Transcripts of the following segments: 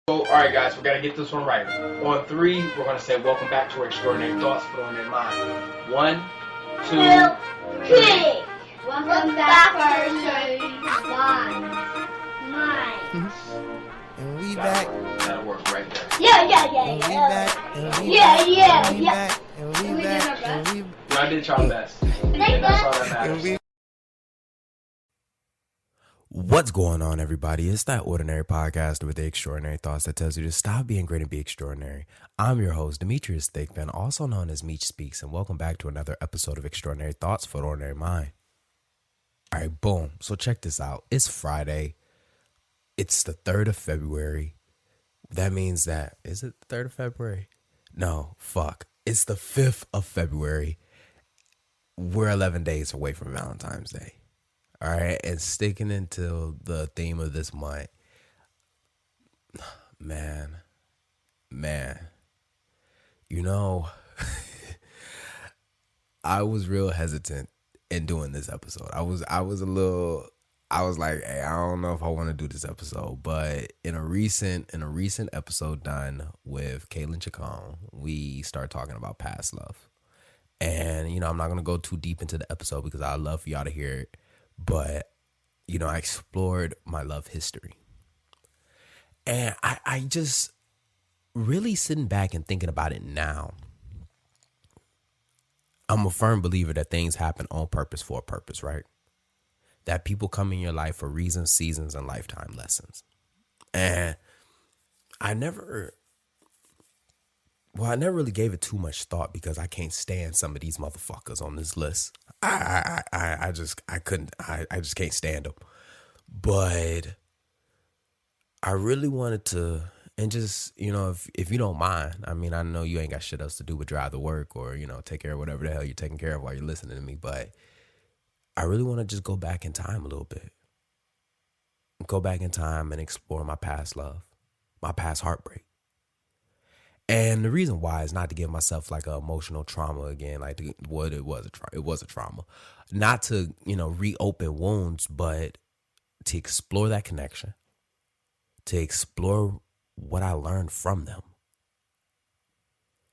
So, all right, guys, we got to get this one right. On three, we're going to say, welcome back to Extraordinary Thoughts for On Their Mind. 1, 2, 3. Welcome back to Extraordinary Minds. And we back. That'll work right there. Yeah. And we back. And we Yeah. back. And we back. And we We did our back. And we Y'all did y'all best. And that's all that matters. What's going on, everybody? It's that ordinary podcast with the extraordinary thoughts that tells you to stop being great and be extraordinary. I'm your host, Demetrius Thickman, also known as Meech Speaks, and welcome back to another episode of Extraordinary Thoughts for the Ordinary Mind. All right, boom. So check this out. It's Friday. It's the 3rd of February. That means that, is it the 3rd of February? No, fuck. It's the 5th of February. We're 11 days away from Valentine's Day. All right, and sticking into the theme of this month, man, you know, I was real hesitant in doing this episode. I was like, hey, I don't know if I want to do this episode, but in a recent episode done with Caitlin Chacon, we start talking about past love, and you know, I'm not gonna go too deep into the episode because I love for y'all to hear it. But, you know, I explored my love history. And I just really sitting back and thinking about it now. I'm a firm believer that things happen on purpose for a purpose, right? That people come in your life for reasons, seasons, and lifetime lessons. And I never really gave it too much thought because I can't stand some of these motherfuckers on this list. I just can't stand them. But I really wanted to, and just, you know, if you don't mind, I mean, I know you ain't got shit else to do but drive to work or, you know, take care of whatever the hell you're taking care of while you're listening to me. But I really want to just go back in time a little bit. Go back in time and explore my past love, my past heartbreak. And the reason why is not to give myself like an emotional trauma again, like what it was a trauma, not to, you know, reopen wounds, but to explore that connection, to explore what I learned from them.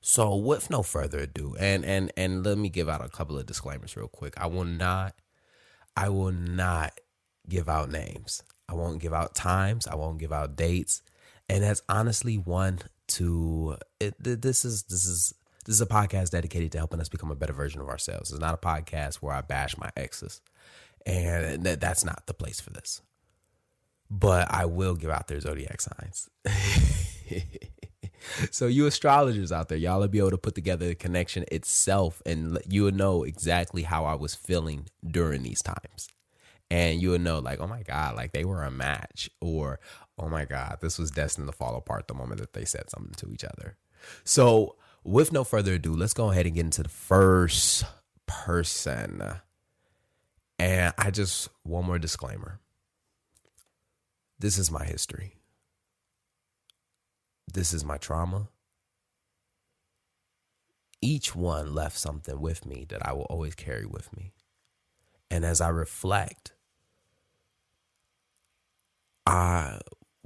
So with no further ado, and let me give out a couple of disclaimers real quick. I will not give out names. I won't give out times. I won't give out dates. And that's honestly one to it. This is a podcast dedicated to helping us become a better version of ourselves. It's not a podcast where I bash my exes, and that's not the place for this. But I will give out their zodiac signs. So you astrologers out there, y'all will be able to put together the connection itself, and you will know exactly how I was feeling during these times. And you would know, like, oh my God, like they were a match, or oh my God, this was destined to fall apart the moment that they said something to each other. So with no further ado, let's go ahead and get into the first person. And one more disclaimer. This is my history. This is my trauma. Each one left something with me that I will always carry with me. And as I reflect,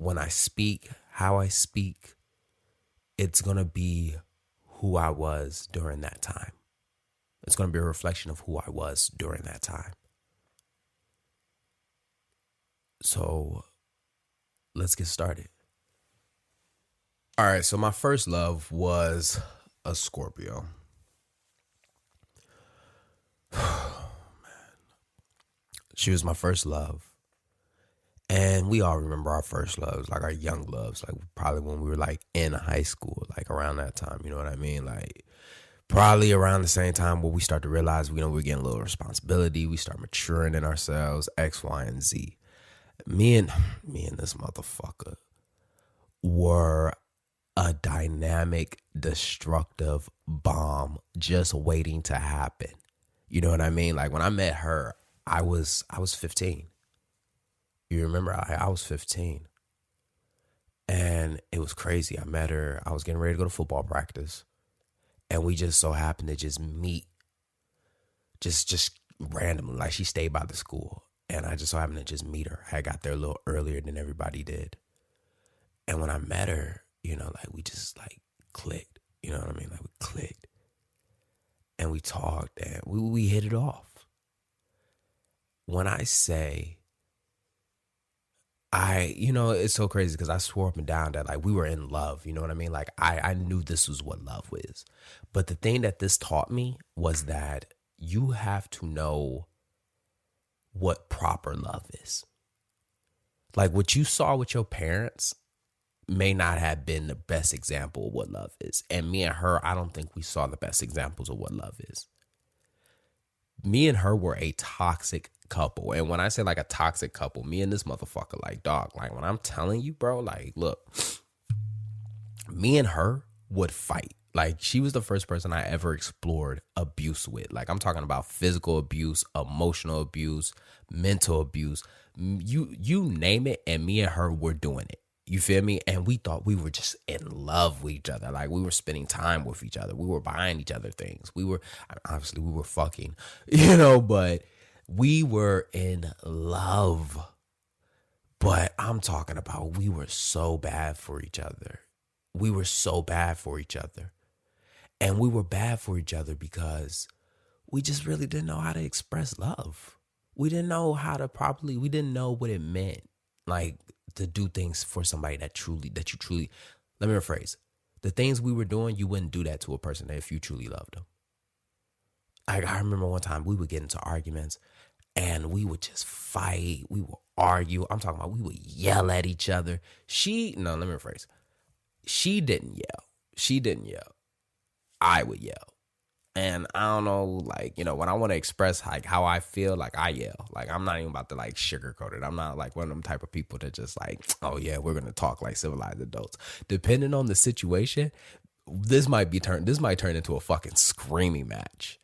when I speak, how I speak, it's going to be who I was during that time. It's going to be a reflection of who I was during that time. So let's get started. All right, so my first love was a Scorpio. She was my first love. And we all remember our first loves, like our young loves, like probably when we were like in high school, like around that time, you know what I mean? Like probably around the same time where we start to realize, you know, we're getting a little responsibility. We start maturing in ourselves, X, Y, and Z. Me and this motherfucker were a dynamic, destructive bomb just waiting to happen. You know what I mean? Like when I met her, I was 15. You remember I was 15. And it was crazy. I met her. I was getting ready to go to football practice. And we just so happened to just meet just randomly. Like she stayed by the school. And I just so happened to just meet her. I got there a little earlier than everybody did. And when I met her, you know, like we just like clicked, you know what I mean? Like we clicked and we talked and we hit it off. When I say you know, it's so crazy because I swore up and down that like we were in love, you know what I mean? Like I knew this was what love was. But the thing that this taught me was that you have to know what proper love is. Like what you saw with your parents may not have been the best example of what love is. And me and her, I don't think we saw the best examples of what love is. Me and her were a toxic couple. And when I say like a toxic couple, me and this motherfucker, like, dog, like when I'm telling you, bro, like, look, me and her would fight. Like she was the first person I ever explored abuse with. Like I'm talking about physical abuse, emotional abuse, mental abuse, you name it. And me and her were doing it. You feel me? And we thought we were just in love with each other. Like we were spending time with each other. We were buying each other things. Obviously we were fucking, you know, but we were in love. But I'm talking about we were so bad for each other. We were so bad for each other. And we were bad for each other because we just really didn't know how to express love. We didn't know how to properly, we didn't know what it meant. Like to do things for somebody that you truly, let me rephrase. The things we were doing, you wouldn't do that to a person if you truly loved them. I remember one time we would get into arguments and we would just fight. We would argue. I'm talking about we would yell at each other. Let me rephrase. She didn't yell. I would yell. And I don't know, like, you know, when I want to express like how I feel, like I yell. Like I'm not even about to like sugarcoat it. I'm not like one of them type of people that just like, oh yeah, we're gonna talk like civilized adults. Depending on the situation, this might turn into a fucking screaming match.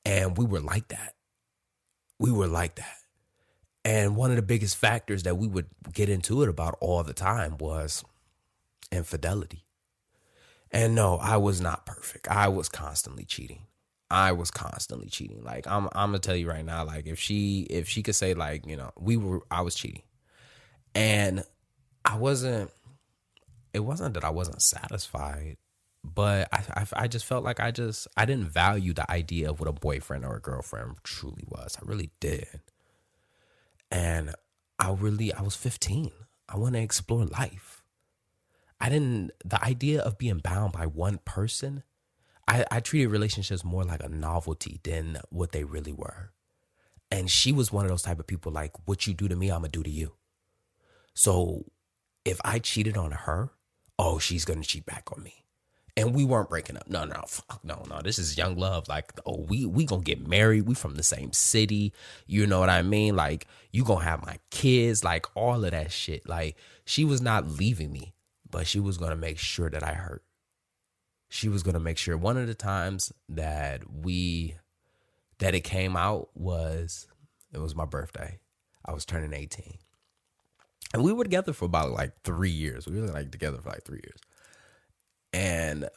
And we were like that. And one of the biggest factors that we would get into it about all the time was infidelity. And no, I was not perfect. I was constantly cheating. Like I'm gonna tell you right now, like if she could say like, you know, I was cheating. And it wasn't that I wasn't satisfied, but I just felt like I didn't value the idea of what a boyfriend or a girlfriend truly was. I really did. And I was 15. I want to explore life. The idea of being bound by one person, I treated relationships more like a novelty than what they really were. And she was one of those type of people like, what you do to me, I'm going to do to you. So if I cheated on her, oh, she's going to cheat back on me. And we weren't breaking up. No, this is young love. Like, oh, we going to get married. We from the same city. You know what I mean? Like, you going to have my kids, like all of that shit. Like, she was not leaving me. But she was going to make sure that I hurt. She was going to make sure. One of the times that it came out it was my birthday. I was turning 18. And we were together for about like 3 years. We were like together for like 3 years. And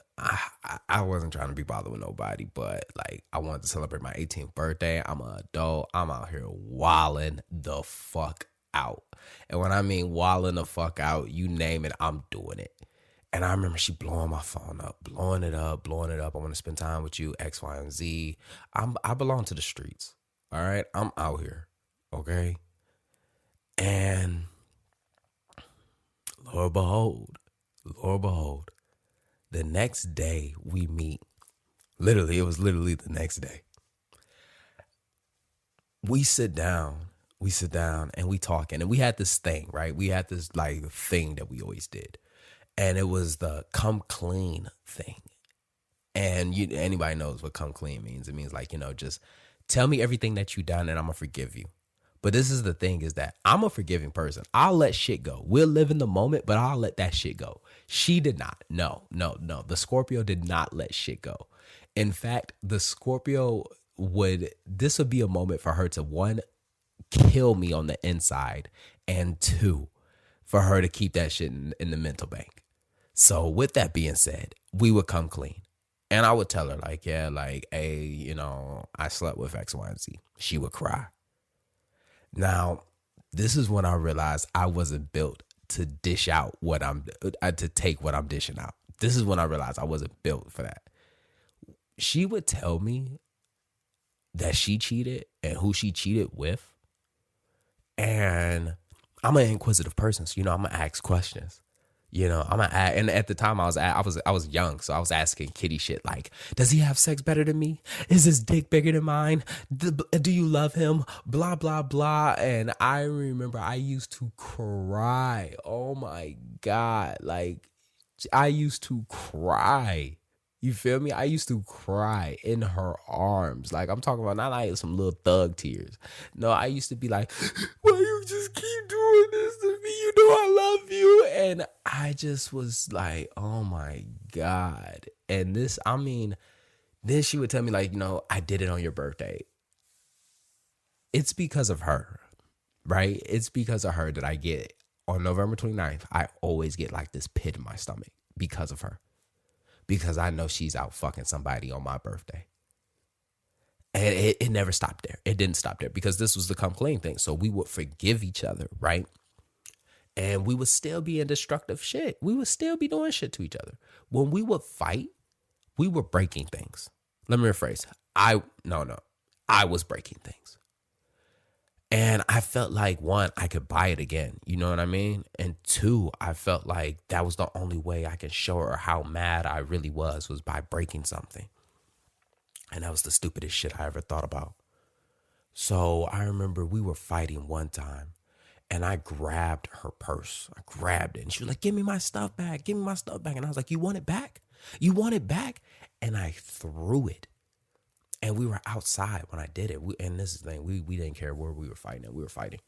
I wasn't trying to be bothered with nobody, but like I wanted to celebrate my 18th birthday. I'm an adult. I'm out here wilding the fuck out. And when I mean wilding the fuck out, you name it, I'm doing it. And I remember she blowing my phone up, blowing it up. I want to spend time with you, X, Y, and Z. I belong to the streets. All right. I'm out here. Okay. And Lord behold, the next day we meet. It was literally the next day. We sit down and we talking, and we had this thing, right? We had this like thing that we always did. And it was the come clean thing. And anybody knows what come clean means. It means like, you know, just tell me everything that you done and I'm going to forgive you. But this is the thing, is that I'm a forgiving person. I'll let shit go. We'll live in the moment, but I'll let that shit go. She did not. No. The Scorpio did not let shit go. In fact, the Scorpio this would be a moment for her to, one, kill me on the inside, and two, for her to keep that shit in the mental bank. So with that being said, we would come clean. And I would tell her like, yeah, like, hey, you know, I slept with X, Y, and Z. She would cry. Now, this is when I realized I wasn't built to dish out what to take what I'm dishing out. This is when I realized I wasn't built for that. She would tell me that she cheated and who she cheated with. And I'm an inquisitive person, so, I'm going to ask questions. And at the time I was young, so I was asking Kitty shit like, does he have sex better than me? Is his dick bigger than mine? Do you love him? Blah, blah, blah. And I remember I used to cry. Oh my God. Like, I used to cry. You feel me? I used to cry in her arms. Like, I'm talking about not like some little thug tears. No, I used to be like, why you just keep doing this to me? You know I love you. And I just was like, oh my God. And then she would tell me like, I did it on your birthday. It's because of her, right? It's because of her that I get it. On November 29th, I always get like this pit in my stomach because of her. Because I know she's out fucking somebody on my birthday. And it never stopped there. It didn't stop there because this was the come clean thing. So we would forgive each other, right? And we would still be in destructive shit. We would still be doing shit to each other. When we would fight, we were breaking things. Let me rephrase. I was breaking things. And I felt like, one, I could buy it again. You know what I mean? And two, I felt like that was the only way I could show her how mad I really was by breaking something. And that was the stupidest shit I ever thought about. So I remember we were fighting one time and I grabbed her purse. I grabbed it and she was like, give me my stuff back. Give me my stuff back. And I was like, you want it back? You want it back? And I threw it. And we were outside when I did it. And this is the thing, we didn't care where we were fighting at. We were fighting.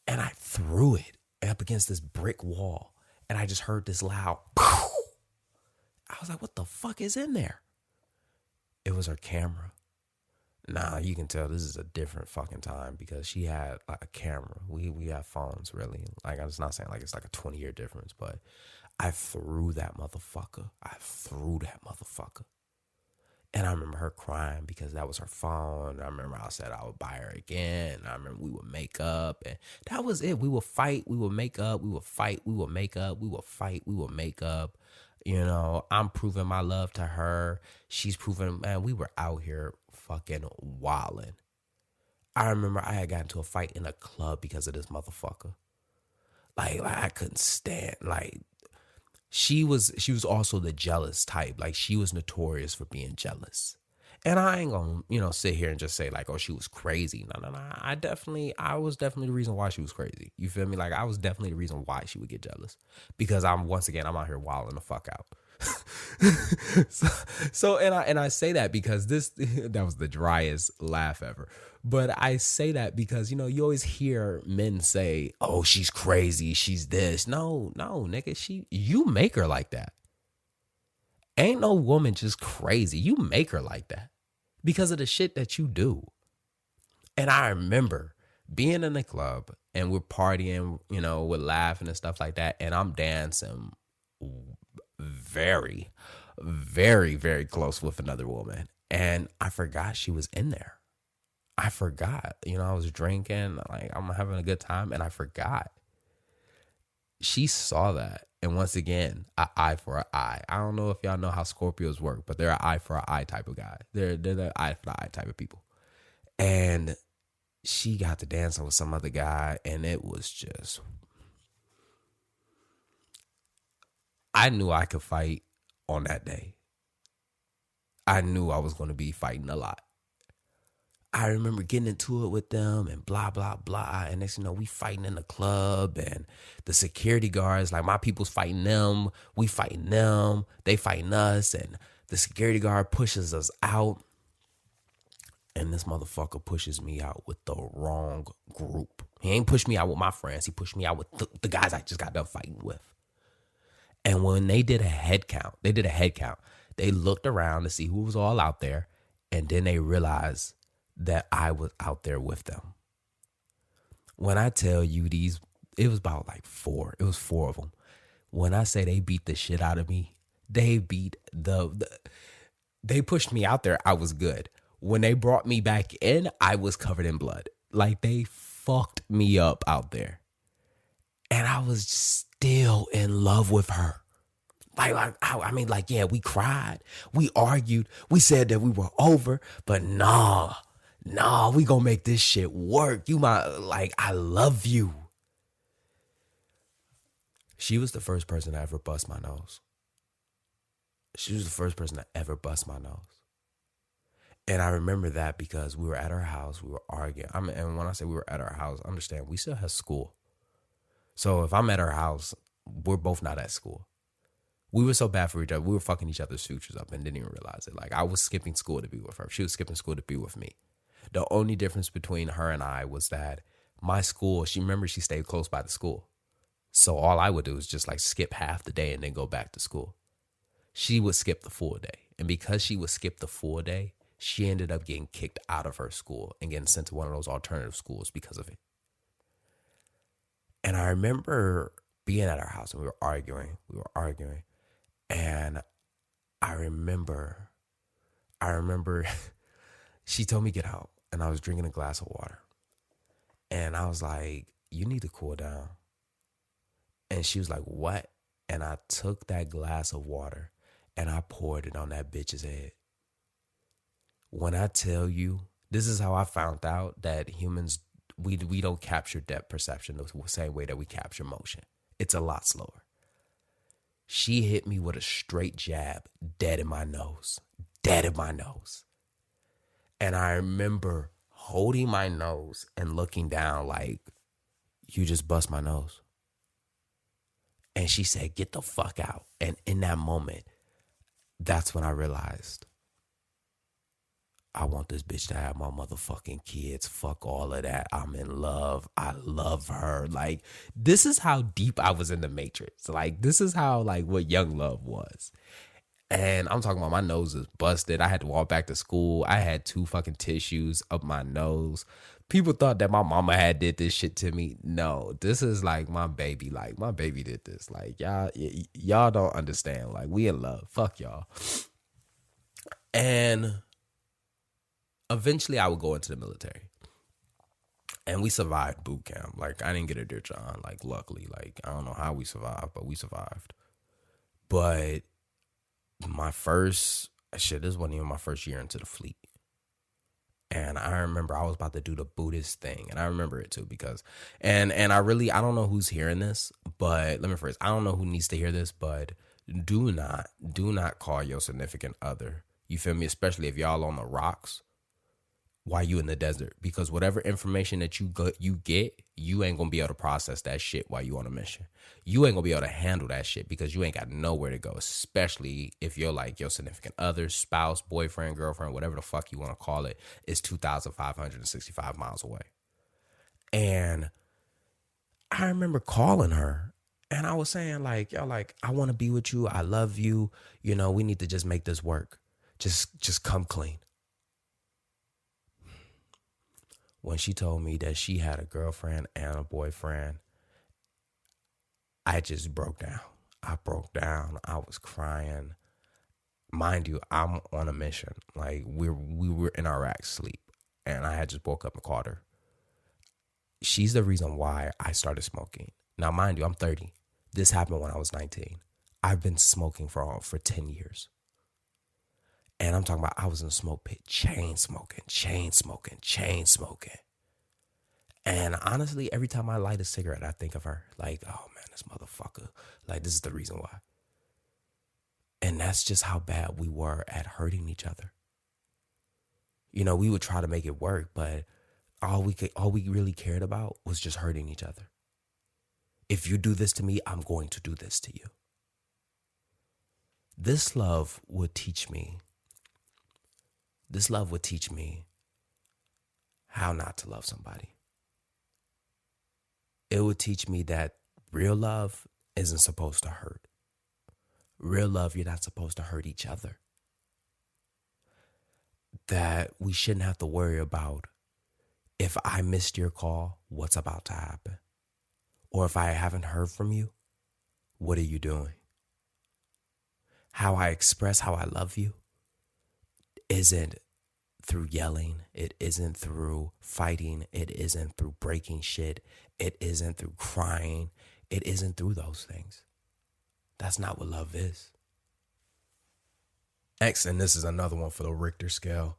And I threw it up against this brick wall. And I just heard this loud, pow! I was like, what the fuck is in there? It was her camera. Nah, you can tell this is a different fucking time because she had like a camera. We have phones, really. Like, I'm just not saying like it's like a 20-year difference, but I threw that motherfucker. And I remember her crying because that was her phone. I remember I said I would buy her again. I remember we would make up. And that was it. We would fight. We would make up. We would fight. We would make up. We would fight. We would make up. I'm proving my love to her. She's proving, man, we were out here fucking wilding. I remember I had gotten into a fight in a club because of this motherfucker. Like I couldn't stand, like, She was also the jealous type. Like, she was notorious for being jealous. And I ain't gonna, sit here and just say like, oh, she was crazy. No. I was definitely the reason why she was crazy. You feel me? Like, I was definitely the reason why she would get jealous. Because I'm out here wilding the fuck out. so I say that because that was the driest laugh ever. But I say that because, you always hear men say, oh, she's crazy, she's this. No, nigga, you make her like that. Ain't no woman just crazy. You make her like that because of the shit that you do. And I remember being in the club and we're partying, we're laughing and stuff like that. And I'm dancing very, very, very close with another woman. And I forgot she was in there. I forgot, I was drinking, like I'm having a good time, and I forgot. She saw that. And once again, an eye for an eye. I don't know if y'all know how Scorpios work, but they're an eye for an eye type of guy. They're the eye for the eye type of people. And she got to dancing with some other guy, and it was just, I knew I could fight on that day. I knew I was going to be fighting a lot. I remember getting into it with them and blah, blah, blah. And next, we fighting in the club and the security guards, like my people's fighting them. We fighting them. They fighting us. And the security guard pushes us out. And this motherfucker pushes me out with the wrong group. He ain't pushed me out with my friends. He pushed me out with the guys I just got done fighting with. And when they did a head count, they looked around to see who was all out there. And then they realized that I was out there with them. When I tell you it was about like four. It was four of them. When I say they beat the shit out of me, they beat they pushed me out there. I was good. When they brought me back in, I was covered in blood. Like, they fucked me up out there. And I was still in love with her. Yeah, we cried, we argued, we said that we were over, but nah, we gonna make this shit work. I love you. She was the first person to ever bust my nose. She was the first person to ever bust my nose. And I remember that because we were at her house, we were arguing. And when I say we were at her house, understand, we still have school. So if I'm at her house, we're both not at school. We were so bad for each other. We were fucking each other's futures up and didn't even realize it. Like, I was skipping school to be with her. She was skipping school to be with me. The only difference between her and I was that my school, she stayed close by the school. So all I would do is just like skip half the day and then go back to school. She would skip the full day. And because she would skip the full day, she ended up getting kicked out of her school and getting sent to one of those alternative schools because of it. And I remember being at our house and we were arguing. And I remember she told me get out, and I was drinking a glass of water. And I was like, you need to cool down. And she was like, what? And I took that glass of water and I poured it on that bitch's head. When I tell you, this is how I found out that humans, we don't capture depth perception the same way that we capture motion. It's a lot slower. She hit me with a straight jab, dead in my nose. And I remember holding my nose and looking down like, you just bust my nose. And she said, get the fuck out. And in that moment, that's when I realized, I want this bitch to have my motherfucking kids. Fuck all of that. I'm in love. I love her. Like, this is how deep I was in the Matrix. Like, this is how, like, what young love was. And I'm talking about my nose is busted. I had to walk back to school. I had 2 fucking tissues up my nose. People thought that my mama had did this shit to me. No, this is like my baby. Like, my baby did this. Like, y'all don't understand. Like, we in love. Fuck y'all. And eventually I would go into the military. And we survived boot camp. Like, I didn't get a Dear John. Like, luckily. Like, I don't know how we survived, but we survived. But this wasn't even my first year into the fleet. And I remember I was about to do the Buddhist thing. And I remember it too because, and I don't know who's hearing this, but let me phrase, I don't know who needs to hear this, but do not call your significant other. You feel me? Especially if y'all on the rocks while you in the desert, because whatever information that you get, you ain't gonna be able to process that shit while you on a mission. You ain't gonna be able to handle that shit because you ain't got nowhere to go, especially if you're like your significant other, spouse, boyfriend, girlfriend, whatever the fuck you want to call it, is 2,565 miles away. And I remember calling her and I was saying like, yo, like, I want to be with you. I love you. You know, we need to just make this work. Just come clean. When she told me that she had a girlfriend and a boyfriend, I just broke down. I broke down. I was crying. Mind you, I'm on a mission. Like, we were in Iraq sleep, and I had just woke up and called her. She's the reason why I started smoking. Now, mind you, I'm 30. This happened when I was 19. I've been smoking for 10 years. And I'm talking about I was in the smoke pit, chain smoking. And honestly, every time I light a cigarette, I think of her. Like, oh man, this motherfucker. Like, this is the reason why. And that's just how bad we were at hurting each other. You know, we would try to make it work, but all we really cared about was just hurting each other. If you do this to me, I'm going to do this to you. This love would teach me how not to love somebody. It would teach me that real love isn't supposed to hurt. Real love, you're not supposed to hurt each other. That we shouldn't have to worry about, if I missed your call, what's about to happen? Or if I haven't heard from you, what are you doing? How I express how I love you isn't through yelling. It isn't through fighting. It isn't through breaking shit. It isn't through crying. it isn't through those things. That's not what love is. Next, and this is another one for the Richter scale,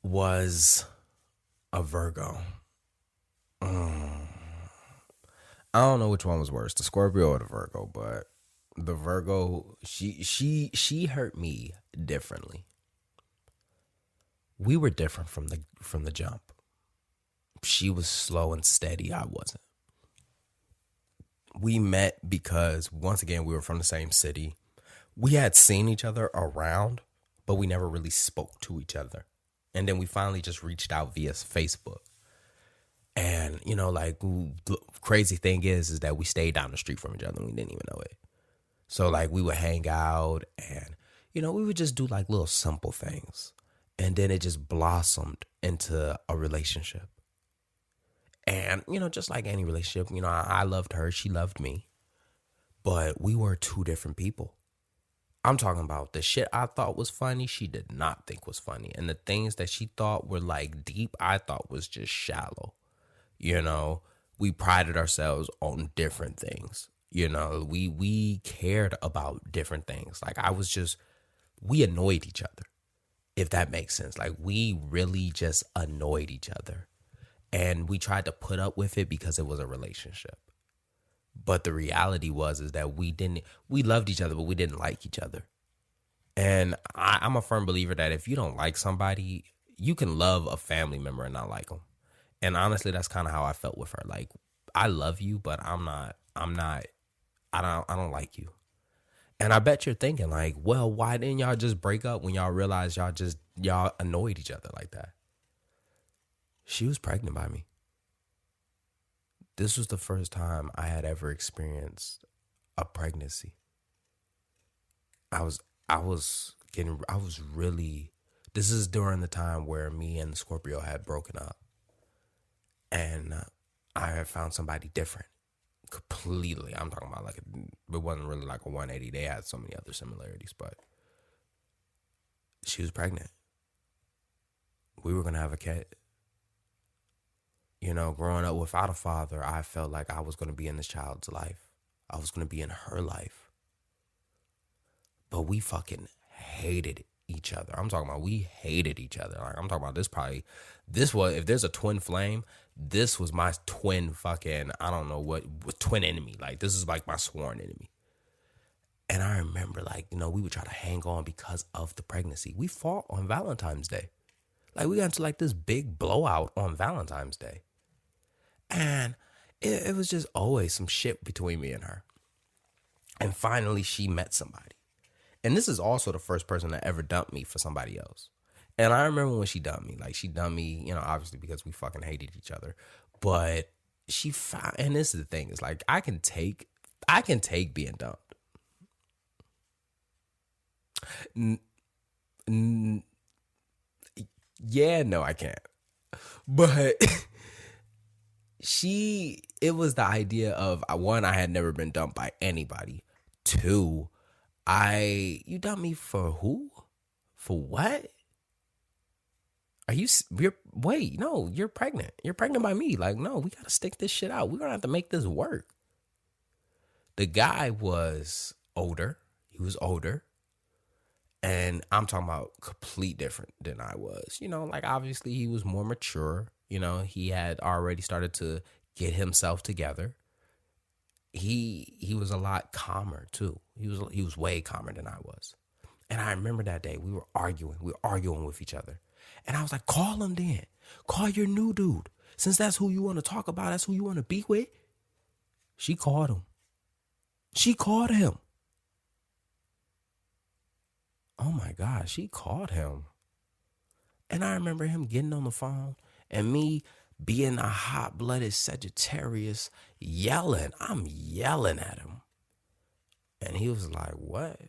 was a Virgo. I don't know which one was worse, the Scorpio or the Virgo, but the Virgo, she hurt me differently. We were different from the jump. She was slow and steady. I wasn't. We met because, once again, we were from the same city. We had seen each other around, but we never really spoke to each other. And then we finally just reached out via Facebook. And, you know, like, the crazy thing is that we stayed down the street from each other and we didn't even know it. So, like, we would hang out and, you know, we would just do, like, little simple things. And then it just blossomed into a relationship. And, you know, just like any relationship, you know, I loved her, she loved me. But we were two different people. I'm talking about the shit I thought was funny, she did not think was funny. And the things that she thought were, like, deep, I thought was just shallow. You know, we prided ourselves on different things. You know, we cared about different things. Like, we annoyed each other, if that makes sense. Like, we really just annoyed each other. And we tried to put up with it because it was a relationship. But the reality is that we loved each other, but we didn't like each other. And I'm a firm believer that if you don't like somebody, you can love a family member and not like them. And honestly, that's kind of how I felt with her. Like, I love you, but I don't like you. And I bet you're thinking, like, well, why didn't y'all just break up when y'all realized y'all annoyed each other like that? She was pregnant by me. This was the first time I had ever experienced a pregnancy. This is during the time where me and Scorpio had broken up. And I had found somebody different. Completely. I'm talking about, like, it wasn't really like a 180. They had so many other similarities, but she was pregnant. We were going to have a kid. You know, growing up without a father, I felt like I was going to be in this child's life. I was going to be in her life. But we fucking hated each other. I'm talking about we hated each other. Like, I'm talking about if there's a twin flame, this was my twin fucking, I don't know what twin enemy. Like, this is like my sworn enemy. And I remember, like, you know, we would try to hang on because of the pregnancy. We fought on Valentine's Day. Like, we got into, like, this big blowout on Valentine's Day. And it was just always some shit between me and her. And finally, she met somebody. And this is also the first person that ever dumped me for somebody else. And I remember when she dumped me. Like, she dumped me, you know, obviously because we fucking hated each other. But she found, and this is the thing, is like, I can take being dumped. Yeah, no, I can't. But it was the idea of, one, I had never been dumped by anybody. Two, you dumped me for who? For what? Wait, no, you're pregnant. You're pregnant by me. Like, no, we got to stick this shit out. We're going to have to make this work. The guy was older. He was older. And I'm talking about complete different than I was. You know, like, obviously he was more mature. You know, he had already started to get himself together. He was a lot calmer too. He was way calmer than I was. And I remember that day we were arguing with each other. And I was like, call him then. Call your new dude. Since that's who you want to talk about, that's who you want to be with. She called him. She called him. Oh my God, she called him. And I remember him getting on the phone and me being a hot-blooded Sagittarius yelling. I'm yelling at him. And he was like, what?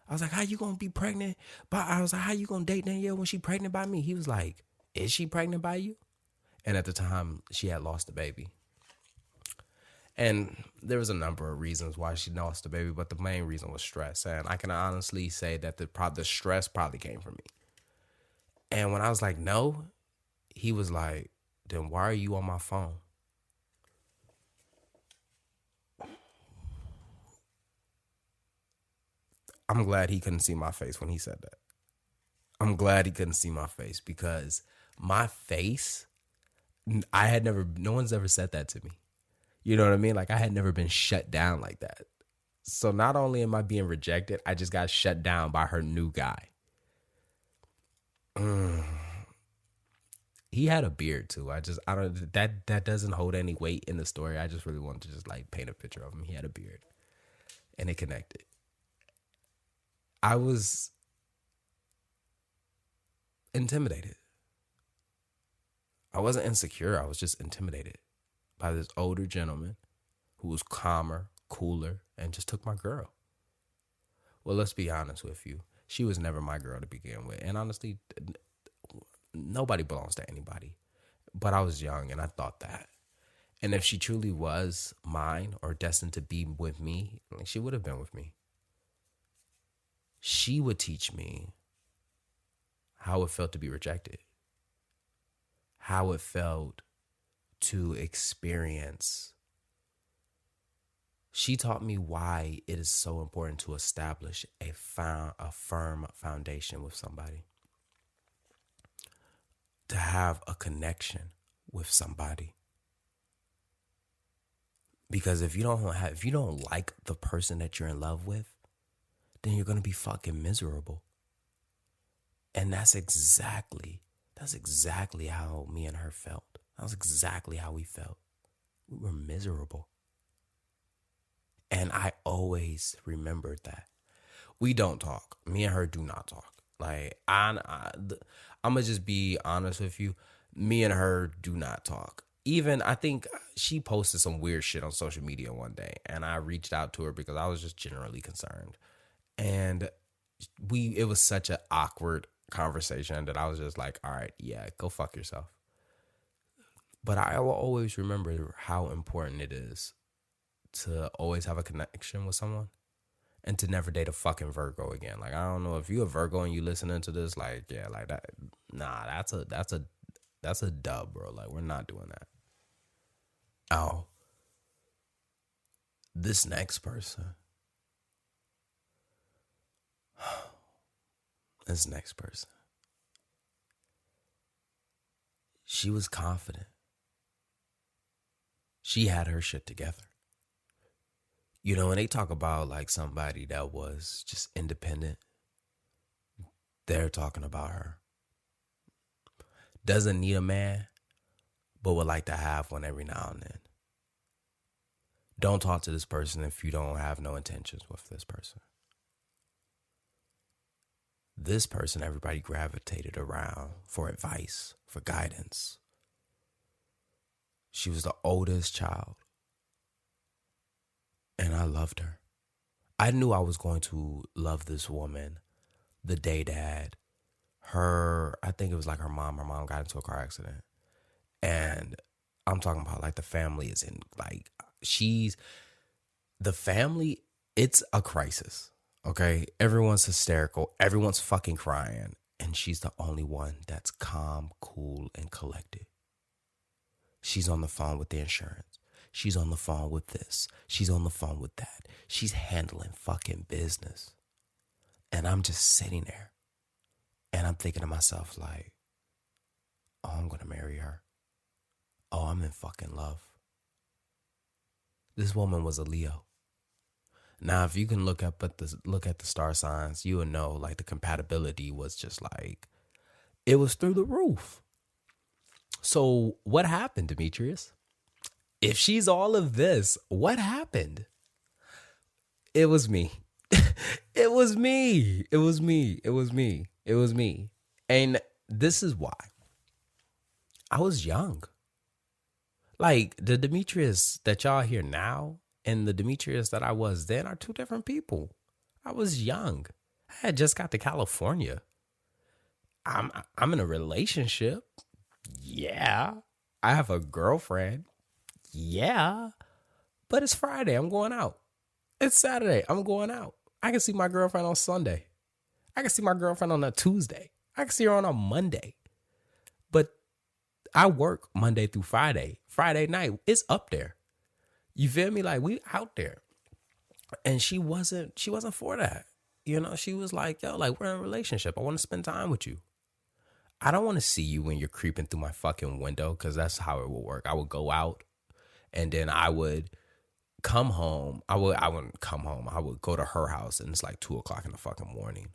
I was like, how you going to be pregnant? But I was like, how you going to date Danielle when she pregnant by me? He was like, is she pregnant by you? And at the time, she had lost the baby. And there was a number of reasons why she lost the baby, but the main reason was stress. And I can honestly say that the stress probably came from me. And when I was like, no, he was like, then why are you on my phone? I'm glad he couldn't see my face when he said that. I'm glad he couldn't see my face because my face, no one's ever said that to me. You know what I mean? Like I had never been shut down like that. So not only am I being rejected, I just got shut down by her new guy. He had a beard too. I don't that doesn't hold any weight in the story. I just really wanted to just like paint a picture of him. He had a beard and it connected. I was intimidated. I wasn't insecure. I was just intimidated by this older gentleman who was calmer, cooler, and just took my girl. Well, let's be honest with you. She was never my girl to begin with. And honestly, nobody belongs to anybody. But I was young and I thought that. And if she truly was mine or destined to be with me, she would have been with me. She would teach me how it felt to be rejected, how it felt to experience. She taught me why it is so important to establish a firm foundation with somebody, to have a connection with somebody. Because if you don't like the person that you're in love with, then you're going to be fucking miserable. And that's exactly how me and her felt. That was exactly how we felt. We were miserable. And I always remembered that. We don't talk. Me and her do not talk. Like, I'm going to just be honest with you. Me and her do not talk. Even, I think she posted some weird shit on social media one day. And I reached out to her because I was just generally concerned. And it was such an awkward conversation that I was just like, all right, yeah, go fuck yourself. But I will always remember how important it is to always have a connection with someone and to never date a fucking Virgo again. Like, I don't know if you're a Virgo and you listening to this, like, yeah, like that. Nah, that's a dub, bro. Like, we're not doing that. Oh, this next person. This next person. She was confident. She had her shit together. You know, when they talk about like somebody that was just independent, they're talking about her. Doesn't need a man, but would like to have one every now and then. Don't talk to this person if you don't have no intentions with this person. This person, everybody gravitated around for advice, for guidance. She was the oldest child. And I loved her. I knew I was going to love this woman the day that I think it was like her mom got into a car accident. And I'm talking about like the family is in like, the family, it's a crisis. Okay, everyone's hysterical. Everyone's fucking crying. And she's the only one that's calm, cool, and collected. She's on the phone with the insurance. She's on the phone with this. She's on the phone with that. She's handling fucking business. And I'm just sitting there. And I'm thinking to myself like, oh, I'm going to marry her. Oh, I'm in fucking love. This woman was a Leo. Now, if you can look at the star signs, you would know like the compatibility was just like, it was through the roof. So what happened, Demetrius? If she's all of this, what happened? It was me. It was me. It was me. It was me. It was me. And this is why. I was young. Like the Demetrius that y'all hear now and the Demetrius that I was then are two different people. I was young. I had just got to California. I'm in a relationship. Yeah. I have a girlfriend. Yeah. But it's Friday. I'm going out. It's Saturday. I'm going out. I can see my girlfriend on Sunday. I can see my girlfriend on a Tuesday. I can see her on a Monday. But I work Monday through Friday. Friday night, it's up there. You feel me? Like, we out there. And she wasn't for that. you know, she was like, yo, like, we're in a relationship. I want to spend time with you. I don't want to see you when you're creeping through my fucking window, because that's how it would work. I would go out and then I would come home. I wouldn't come home. I would go to her house and it's like 2:00 in the fucking morning.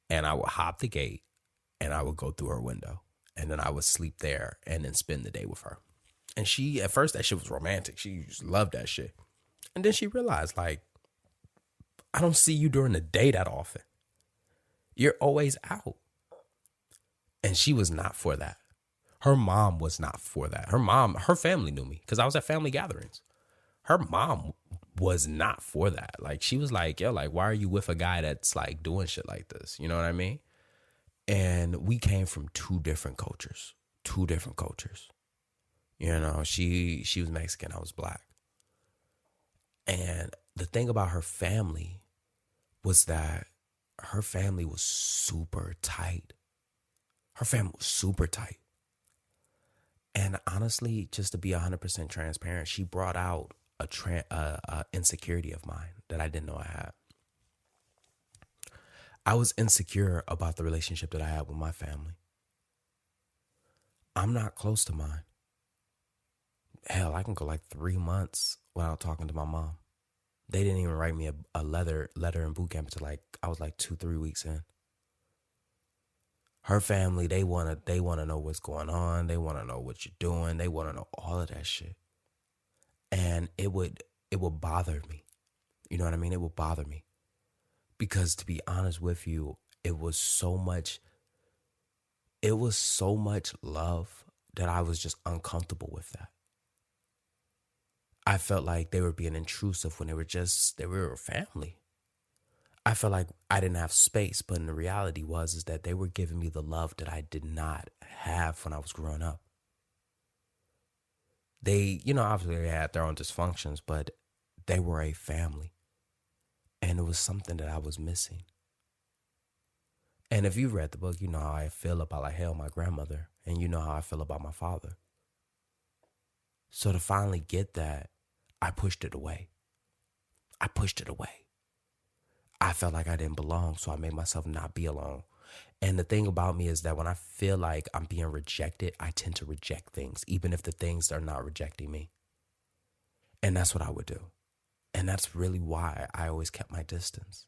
And I would hop the gate and I would go through her window. And then I would sleep there and then spend the day with her. And she, at first, that shit was romantic. She just loved that shit. And then she realized, like, I don't see you during the day that often. You're always out. And she was not for that. Her mom was not for that. Her family knew me because I was at family gatherings. Her mom was not for that. Like, she was like, yo, like, why are you with a guy that's like doing shit like this? You know what I mean? And we came from two different cultures. You know, she was Mexican, I was black. And the thing about her family was that her family was super tight. Her family was super tight. And honestly, just to be 100% transparent, she brought out a insecurity of mine that I didn't know I had. I was insecure about the relationship that I had with my family. I'm not close to mine. Hell, I can go like 3 months without talking to my mom. They didn't even write me a letter in boot camp until like I was like 2-3 weeks in. Her family, they wanna know what's going on. They wanna know what you're doing. They wanna know all of that shit. And it would bother me. You know what I mean? It would bother me. Because to be honest with you, it was so much love that I was just uncomfortable with that. I felt like they were being intrusive when they were a family. I felt like I didn't have space, but the reality is that they were giving me the love that I did not have when I was growing up. They, you know, obviously they had their own dysfunctions, but they were a family. And it was something that I was missing. And if you read the book, you know how I feel about like hell, my grandmother, and you know how I feel about my father. So to finally get that, I pushed it away. I felt like I didn't belong, so I made myself not be alone. And the thing about me is that when I feel like I'm being rejected, I tend to reject things, even if the things are not rejecting me. And that's what I would do. And that's really why I always kept my distance.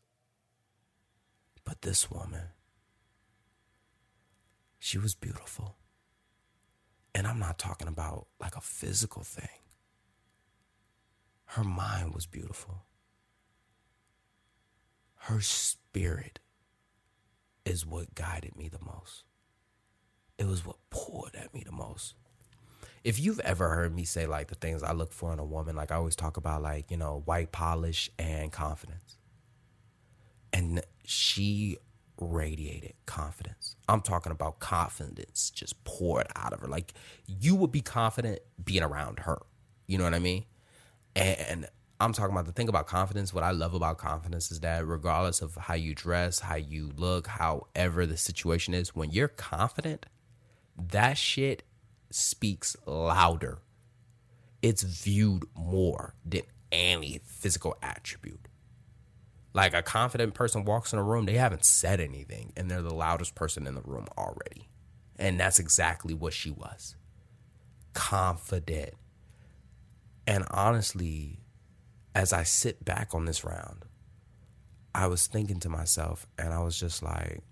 But this woman, she was beautiful. And I'm not talking about like a physical thing. Her mind was beautiful. Her spirit is what guided me the most. It was what poured at me the most. If you've ever heard me say like the things I look for in a woman, like I always talk about like, you know, white polish and confidence. And she radiated confidence. I'm talking about confidence just poured out of her. Like you would be confident being around her. You know what I mean? And I'm talking about the thing about confidence. What I love about confidence is that regardless of how you dress, how you look, however the situation is, when you're confident, that shit speaks louder. It's viewed more than any physical attribute. Like a confident person walks in a room, they haven't said anything, and they're the loudest person in the room already. And that's exactly what she was. Confident. And honestly, as I sit back on this round, I was thinking to myself, and I was just like,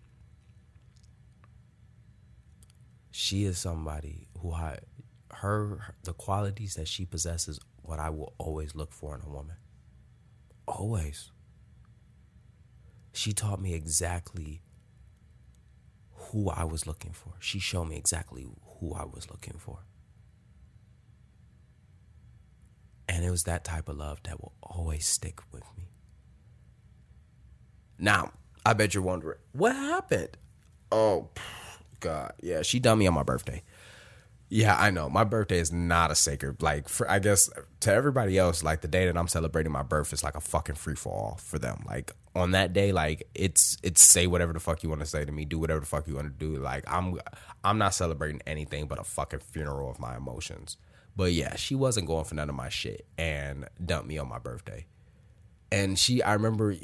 she is somebody who the qualities that she possesses, what I will always look for in a woman. Always. She taught me exactly who I was looking for. She showed me exactly who I was looking for. And it was that type of love that will always stick with me. Now, I bet you're wondering, what happened? Oh, God. Yeah, she done me on my birthday. Yeah, I know. My birthday is not a sacred, like, I guess to everybody else, like the day that I'm celebrating my birth is like a fucking free for all for them. Like on that day, like it's say whatever the fuck you want to say to me, do whatever the fuck you want to do. Like I'm not celebrating anything but a fucking funeral of my emotions. But yeah, she wasn't going for none of my shit and dumped me on my birthday. And I remember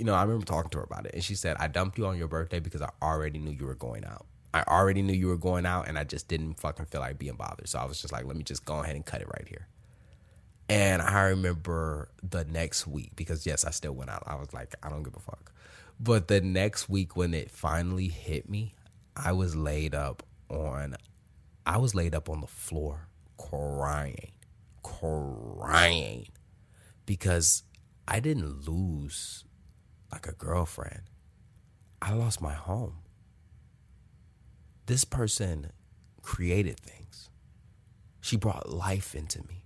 talking to her about it. And she said, I dumped you on your birthday because I already knew you were going out. I already knew you were going out, and I just didn't fucking feel like being bothered. So I was just like, let me just go ahead and cut it right here. And I remember the next week, because yes, I still went out. I was like, I don't give a fuck. But the next week when it finally hit me, I was laid up on the floor crying, because I didn't lose like a girlfriend. I lost my home. This person created things. She brought life into me.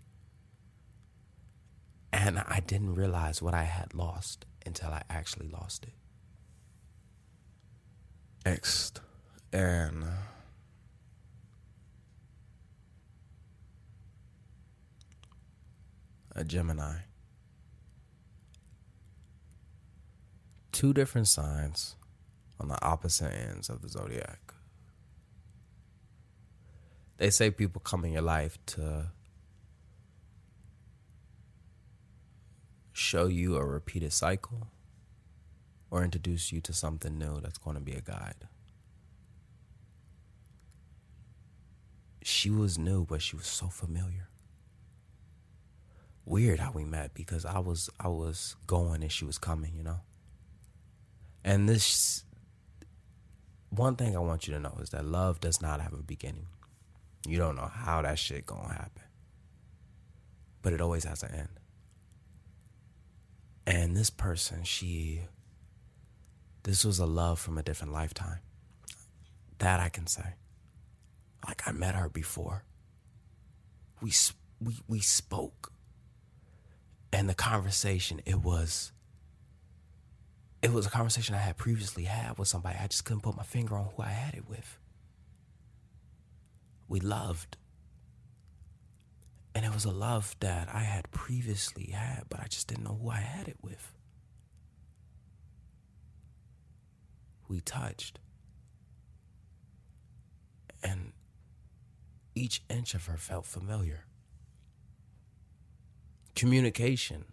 And I didn't realize what I had lost until I actually lost it. Next. And a Gemini. 2 different signs on the opposite ends of the zodiac. They say people come in your life to show you a repeated cycle or introduce you to something new that's going to be a guide. She was new, but she was so familiar. Weird how we met, because I was going and she was coming, you know? And this, one thing I want you to know is that love does not have a beginning. You don't know how that shit gonna happen. But it always has an end. And this person, this was a love from a different lifetime. That I can say. Like, I met her before. We spoke. And the conversation, it was a conversation I had previously had with somebody. I just couldn't put my finger on who I had it with. We loved. And it was a love that I had previously had, but I just didn't know who I had it with. We touched. And each inch of her felt familiar. Communication.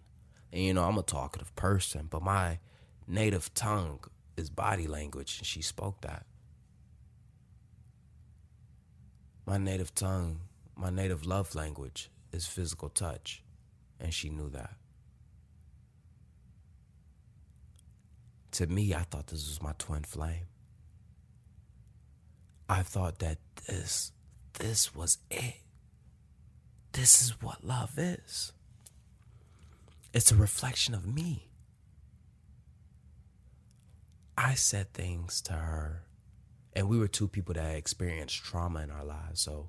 And I'm a talkative person, but my native tongue is body language, and she spoke that. My native tongue, my native love language is physical touch, and she knew that. To me, I thought this was my twin flame. I thought that this was it. This is what love is. It's a reflection of me. I said things to her, and we were 2 people that experienced trauma in our lives. So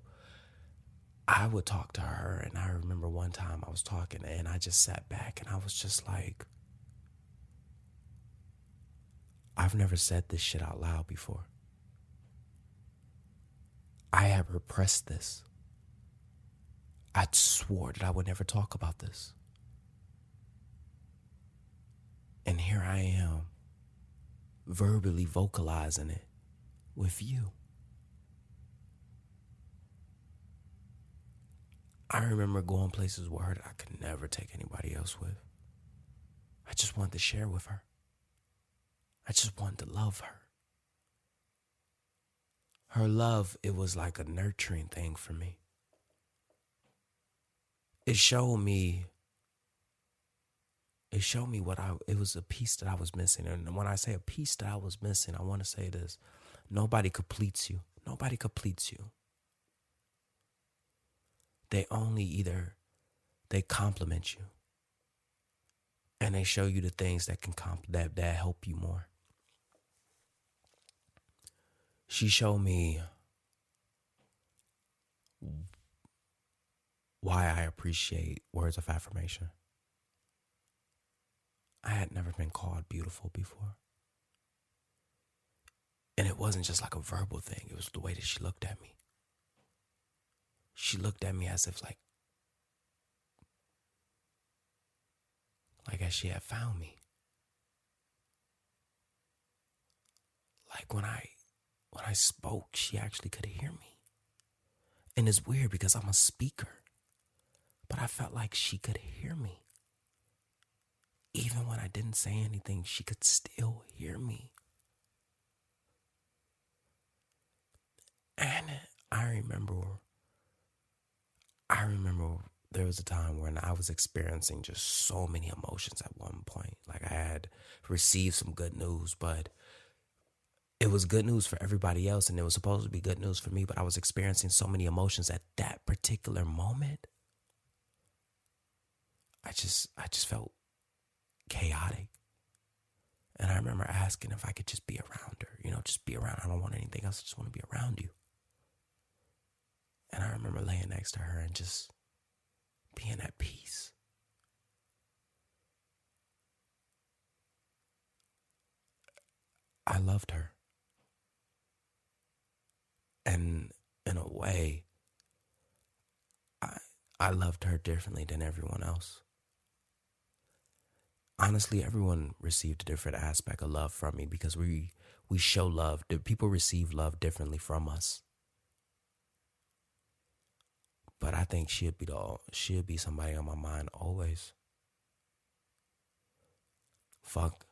I would talk to her, and I remember one time I was talking, and I just sat back, and I was just like, I've never said this shit out loud before. I have repressed this. I swore that I would never talk about this. And here I am, verbally vocalizing it with you. I remember going places with her that I could never take anybody else with. I just wanted to share with her. I just wanted to love her. Her love, it was like a nurturing thing for me. It showed me it was a piece that I was missing. And when I say a piece that I was missing, I want to say this. Nobody completes you. Nobody completes you. They only they compliment you. And they show you the things that can that help you more. She showed me why I appreciate words of affirmation. I had never been called beautiful before. And it wasn't just like a verbal thing. It was the way that she looked at me. She looked at me as if like as she had found me. Like when I spoke, she actually could hear me. And it's weird because I'm a speaker, but I felt like she could hear me. even when I didn't say anything, she could still hear me. And I remember there was a time when I was experiencing just so many emotions at one point. Like I had received some good news, but it was good news for everybody else and it was supposed to be good news for me, but I was experiencing so many emotions at that particular moment. I just felt chaotic. And I remember asking if I could just be around her, just be around. I don't want anything else. I just want to be around you. And I remember laying next to her and just being at peace. I loved her. And in a way, I loved her differently than everyone else. Honestly, everyone received a different aspect of love from me because we show love. People receive love differently from us. But I think she'd be somebody on my mind always. Fuck.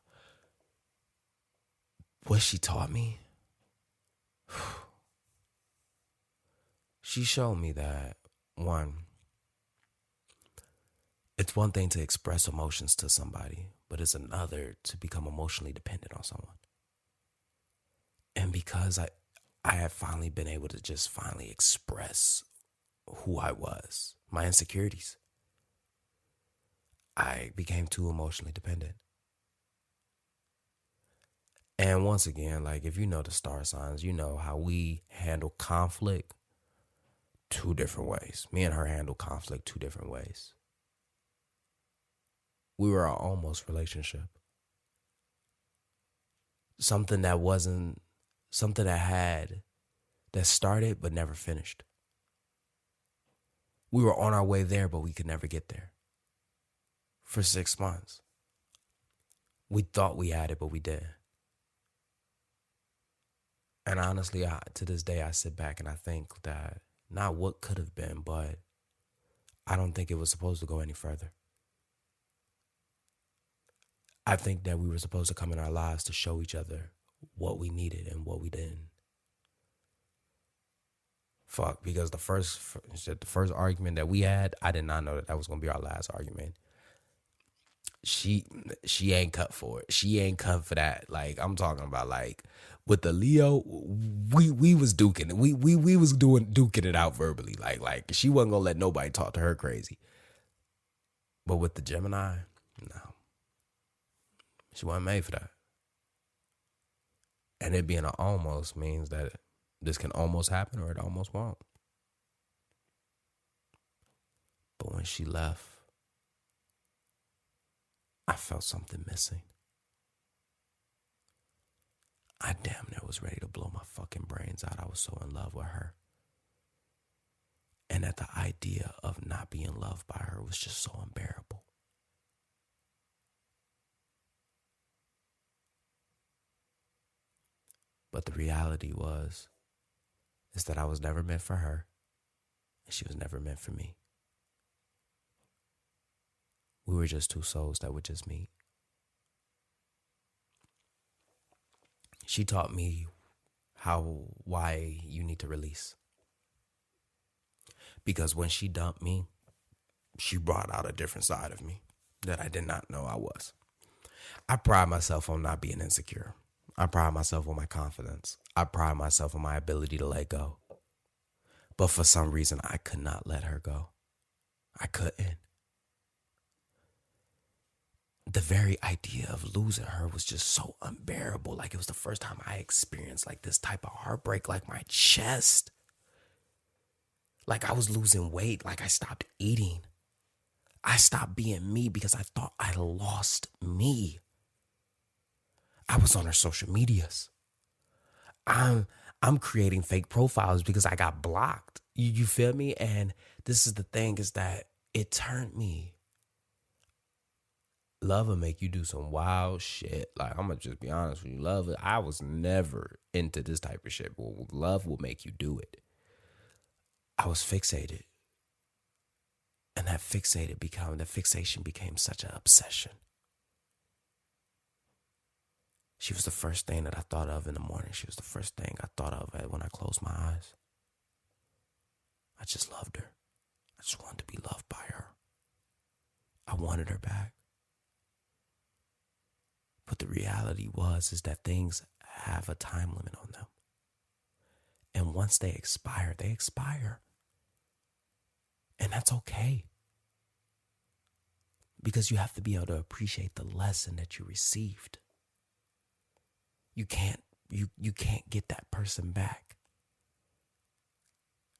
What she taught me, she showed me that, one, it's one thing to express emotions to somebody, but it's another to become emotionally dependent on someone. And because I have finally been able to just finally express who I was, my insecurities, I became too emotionally dependent. And once again, like if you know the star signs, you know how we handle conflict two different ways. Me and her handle conflict two different ways. We were an almost relationship. Something that started but never finished. We were on our way there, but we could never get there. For 6 months. We thought we had it, but we didn't. And honestly, to this day, I sit back and I think that not what could have been, but I don't think it was supposed to go any further. I think that we were supposed to come in our lives to show each other what we needed and what we didn't. Fuck, because the first argument that we had, I did not know that was going to be our last argument. She ain't cut for it. She ain't cut for that. Like, I'm talking about, like, with the Leo, we was duking it. We was duking it out verbally. Like she wasn't gonna let nobody talk to her crazy. But with the Gemini, no. She wasn't made for that. And it being an almost means that this can almost happen or it almost won't. But when she left, I felt something missing. I damn near was ready to blow my fucking brains out. I was so in love with her. And that the idea of not being loved by her was just so unbearable. But the reality is that I was never meant for her, and she was never meant for me. We were just two souls that would just meet. She taught me why you need to release. Because when she dumped me, she brought out a different side of me that I did not know I was. I pride myself on not being insecure. I pride myself on my confidence. I pride myself on my ability to let go. But for some reason, I could not let her go. I couldn't. The very idea of losing her was just so unbearable. Like, it was the first time I experienced like this type of heartbreak, like my chest. Like I was losing weight, like I stopped eating. I stopped being me because I thought I lost me. I was on her social medias. I'm creating fake profiles because I got blocked. You feel me? And this is the thing, is that it turned me. Love will make you do some wild shit. Like, I'm going to just be honest with you. I was never into this type of shit, but love will make you do it. I was fixated. And that fixation became such an obsession. She was the first thing that I thought of in the morning. She was the first thing I thought of when I closed my eyes. I just loved her. I just wanted to be loved by her. I wanted her back. But the reality is that things have a time limit on them. And once they expire, they expire. And that's okay. Because you have to be able to appreciate the lesson that you received. You can't get that person back.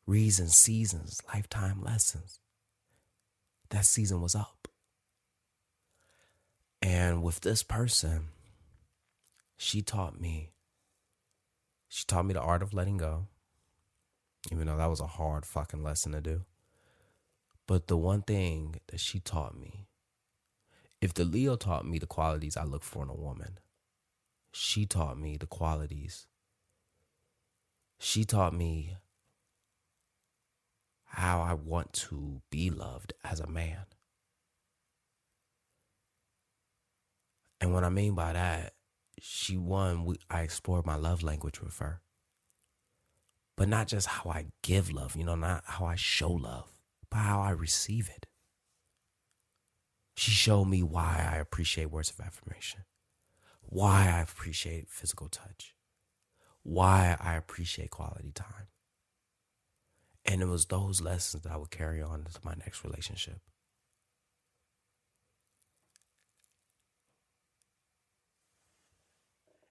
Reasons, seasons, lifetime lessons. That season was up. And with this person, she taught me the art of letting go, even though that was a hard fucking lesson to do. But the one thing that she taught me, if the Leo taught me the qualities I look for in a woman, she taught me the qualities. She taught me how I want to be loved as a man. And what I mean by that, I explored my love language with her. But not just how I give love, not how I show love, but how I receive it. She showed me why I appreciate words of affirmation, why I appreciate physical touch, why I appreciate quality time. And it was those lessons that I would carry on into my next relationship.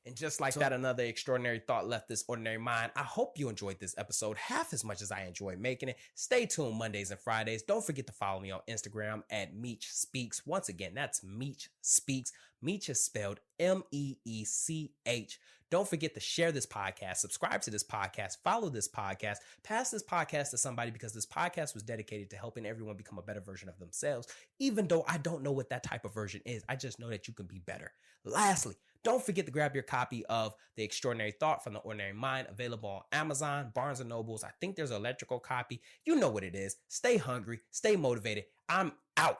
And just like that, another extraordinary thought left this ordinary mind. I hope you enjoyed this episode half as much as I enjoyed making it. Stay tuned Mondays and Fridays. Don't forget to follow me on Instagram at Meech Speaks. Once again, that's Meech Speaks. Meech is spelled Meech. Don't forget to share this podcast, subscribe to this podcast, follow this podcast, pass this podcast to somebody, because this podcast was dedicated to helping everyone become a better version of themselves. Even though I don't know what that type of version is, I just know that you can be better. Lastly, don't forget to grab your copy of The Extraordinary Thought from the Ordinary Mind, available on Amazon, Barnes & Nobles. I think there's an electrical copy. You know what it is. Stay hungry, stay motivated. I'm out.